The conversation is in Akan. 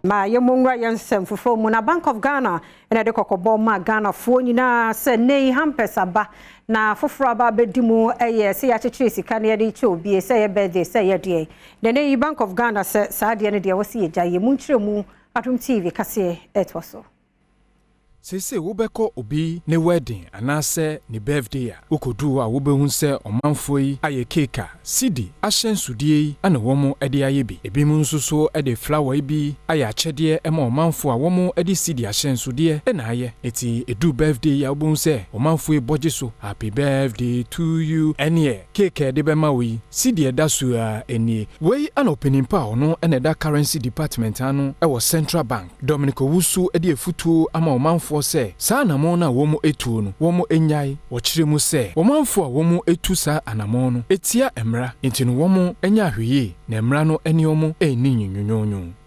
Ma yemunwa yansem fufo mu na Bank of Ghana ena de kokobo ma Ghana fo nyina se nei hampers aba na foforo aba bedimu eye se ya chechire sika na ye che obi se ye birthday se ye de na nei Bank of Ghana se saade ne de wose ye gyaye mu nkyeremu Adom TV Kasee etwoso Sese wobeko obi ne wedding anase ne birthday a ukodu a wobehun se omanfo yi aye cake Cedi ahyensudie ana womo ede ayebi ebi mu nsuso ede flower bi aye akyede ema omanfo a womo ede Cedi ahyensudie na aye eti edu birthday ya wobehun se omanfo e boje so happy birthday to you ene cake de be ma wi Cedi eda so a eni wei ana openimpa ono ena da currency department anu ewo Central Bank Dominico Wusu ede efutuo ama omanfo se sa anamon na womo etuo no womo enyai wo kire mu se womanfo a womo etu sa anamon no etia emra enti no womo enya hweye na emra no eni omo eni nyunyunyonyo